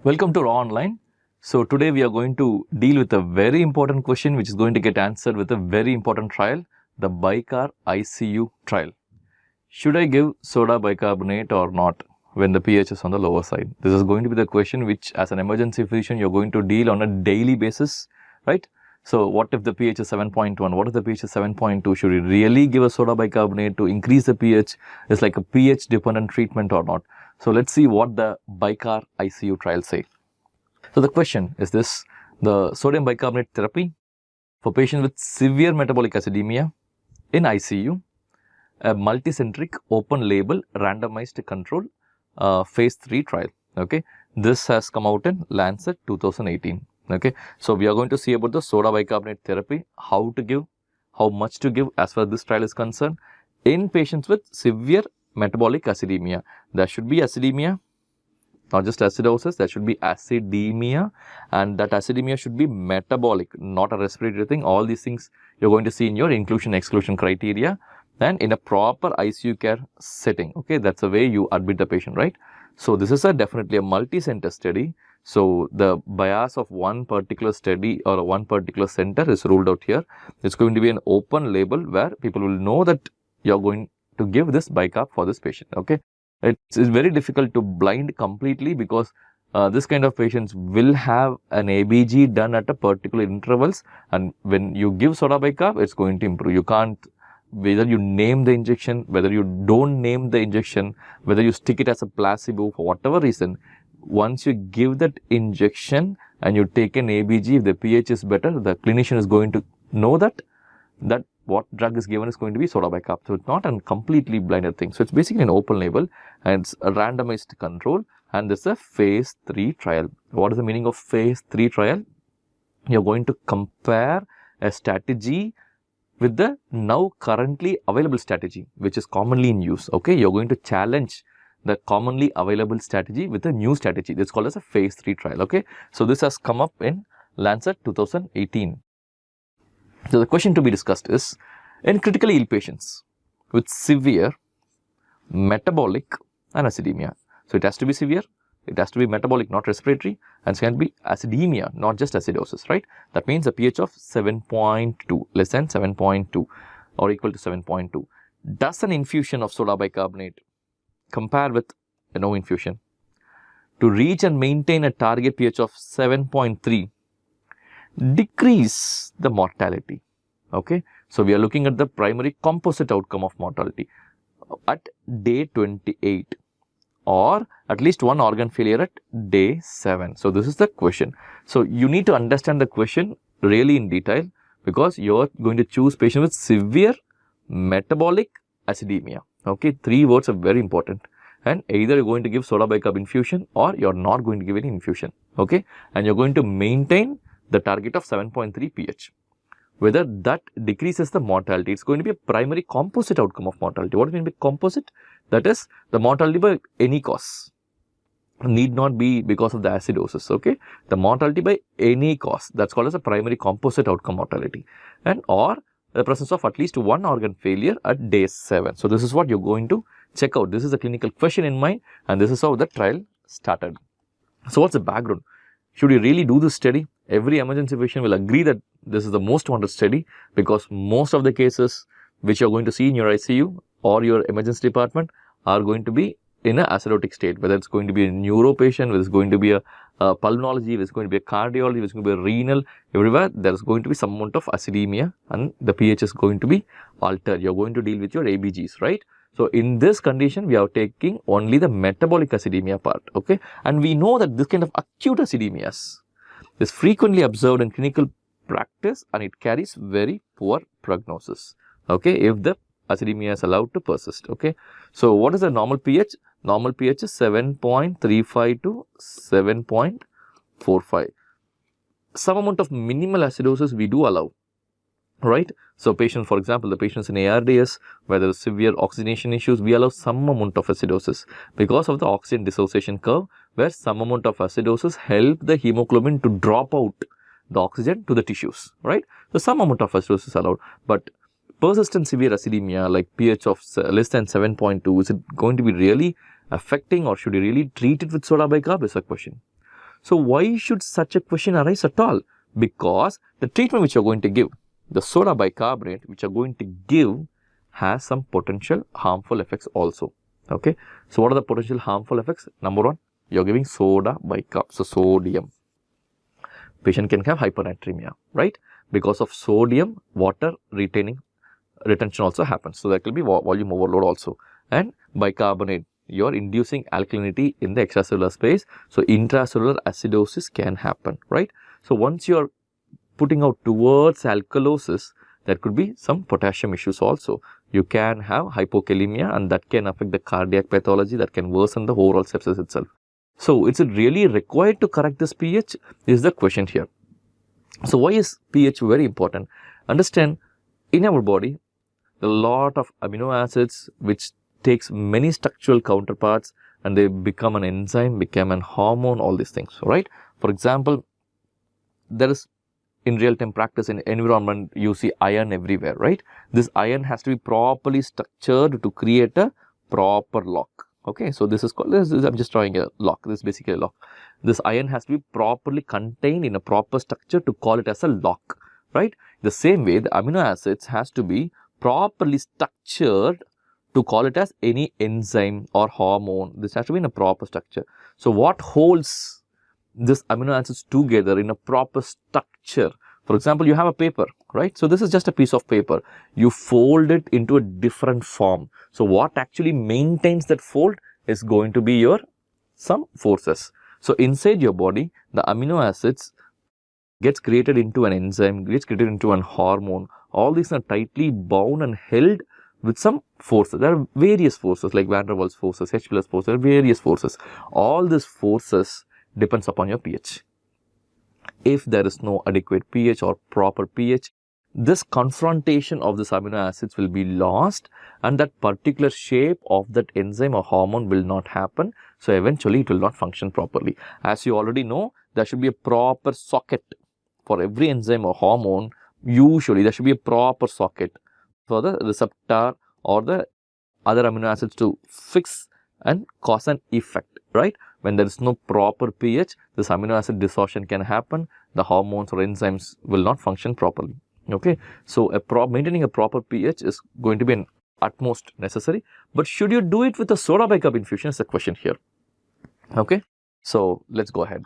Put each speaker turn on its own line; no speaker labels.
Welcome to Raaonline. So today we are going to deal with a very important question which is going to get answered with a very important trial, the BICAR ICU trial. Should I give soda bicarbonate or not when the pH is on the lower side? This is going to be the question which as an emergency physician you're going to deal on a daily basis, right? So what if the pH is 7.1? What if the pH is 7.2? Should we really give a soda bicarbonate to increase the pH? Is like a pH dependent treatment or not? So let's see what the BICAR ICU trial say. So the question is this: the sodium bicarbonate therapy for patients with severe metabolic acidemia in ICU, a multicentric open label randomized control phase 3 trial. Okay, this has come out in Lancet 2018. Okay, so we are going to see about the soda bicarbonate therapy, how to give, how much to give as far as this trial is concerned in patients with severe metabolic acidemia. There should be acidemia, not just acidosis, there should be acidemia, and that acidemia should be metabolic, not a respiratory thing. All these things you're going to see in your inclusion exclusion criteria and in a proper ICU care setting. Okay, that's the way you admit the patient, right? So this is definitely a multi-center study. So the bias of one particular study or one particular center is ruled out here. It's going to be an open label where people will know that you're going to give this BICAR for this patient. Okay, it's very difficult to blind completely because this kind of patients will have an ABG done at a particular intervals, and when you give soda BICAR, it's going to improve. You can't, whether you name the injection, whether you don't name the injection, whether you stick it as a placebo for whatever reason, once you give that injection and you take an ABG, if the pH is better, the clinician is going to know that what drug is given is going to be soda BICAR. So it's not a completely blinded thing. So it's basically an open label and it's a randomized control, and this is a phase 3 trial. What is the meaning of phase 3 trial? You're going to compare a strategy with the now currently available strategy which is commonly in use. Okay, you're going to challenge the commonly available strategy with a new strategy. This is called as a phase 3 trial. Okay, so this has come up in Lancet 2018. So the question to be discussed is, in critically ill patients with severe metabolic and acidemia. So it has to be severe, it has to be metabolic, not respiratory, and it can be acidemia, not just acidosis, right? That means a pH of 7.2, less than 7.2 or equal to 7.2. Does an infusion of soda bicarbonate compare with a no infusion to reach and maintain a target pH of 7.3? decrease the mortality? Okay, so we are looking at the primary composite outcome of mortality at day 28 or at least one organ failure at day 7. So this is the question. So you need to understand the question really in detail because you're going to choose patient with severe metabolic acidemia. Okay, 3 words are very important, and either you're going to give soda bicarb infusion or you're not going to give any infusion. Okay, and you're going to maintain the target of 7.3 pH. Whether that decreases the mortality, it's going to be a primary composite outcome of mortality. What do you mean by composite? That is the mortality by any cause. Need not be because of the acidosis. Okay, the mortality by any cause, that's called as a primary composite outcome mortality, and or the presence of at least one organ failure at day 7. So this is what you're going to check out. This is a clinical question in mind, and this is how the trial started. So what's the background? Should you really do this study? Every emergency physician will agree that this is the most wanted study because most of the cases which you're going to see in your ICU or your emergency department are going to be in an acidotic state, whether it's going to be a neuro patient, whether it's going to be a pulmonology, whether it's going to be a cardiology, whether it's going to be a renal, everywhere there's going to be some amount of acidemia and the pH is going to be altered. You're going to deal with your ABGs, right? So in this condition, we are taking only the metabolic acidemia part, okay? And we know that this kind of acute acidemias is frequently observed in clinical practice and it carries very poor prognosis, okay, if the acidemia is allowed to persist, okay? So what is the normal pH? Normal pH is 7.35 to 7.45. Some amount of minimal acidosis we do allow, right? So patient, for example, the patients in ARDS where there is severe oxygenation issues, we allow some amount of acidosis because of the oxygen dissociation curve, where some amount of acidosis help the hemoglobin to drop out the oxygen to the tissues, right? So some amount of acidosis allowed, but persistent severe acidemia like pH of less than 7.2, is it going to be really affecting, or should you really treat it with soda bicarb is a question. So why should such a question arise at all? Because the treatment which you are going to give, the soda bicarbonate which you are going to give, has some potential harmful effects also. Okay. So what are the potential harmful effects? Number one, you are giving soda bicarb, so sodium. Patient can have hypernatremia, right? Because of sodium, water retention also happens. So that will be volume overload also. And bicarbonate, you are inducing alkalinity in the extracellular space. So intracellular acidosis can happen, right? So once you are putting out towards alkalosis, there could be some potassium issues also. You can have hypokalemia, and that can affect the cardiac pathology, that can worsen the overall sepsis itself. So is it really required to correct this pH is the question here. So why is pH very important? Understand, in our body, a lot of amino acids which takes many structural counterparts and they become an enzyme, become an hormone, all these things, right? For example, there is in real-time practice in environment, you see iron everywhere, right? This iron has to be properly structured to create a proper lock. Okay, so this is called, I'm just drawing a lock, this is basically a lock. This iron has to be properly contained in a proper structure to call it as a lock, right? The same way, the amino acids has to be properly structured to call it as any enzyme or hormone. This has to be in a proper structure. So what holds this amino acids together in a proper structure? For example, you have a paper, right? So this is just a piece of paper. You fold it into a different form. So what actually maintains that fold is going to be some forces. So inside your body, the amino acids gets created into an enzyme, gets created into an hormone. All these are tightly bound and held with some forces. There are various forces like van der Waals forces, H plus forces, various forces. All these forces depends upon your pH. If there is no adequate pH or proper pH, this confrontation of these amino acids will be lost, and that particular shape of that enzyme or hormone will not happen. So eventually it will not function properly. As you already know, there should be a proper socket for every enzyme or hormone. Usually there should be a proper socket for the receptor or the other amino acids to fix and cause an effect, right? When there is no proper pH, this amino acid dissociation can happen. The hormones or enzymes will not function properly. Okay, so maintaining a proper pH is going to be an utmost necessary. But should you do it with a soda bicarb infusion is the question here. Okay, so let's go ahead.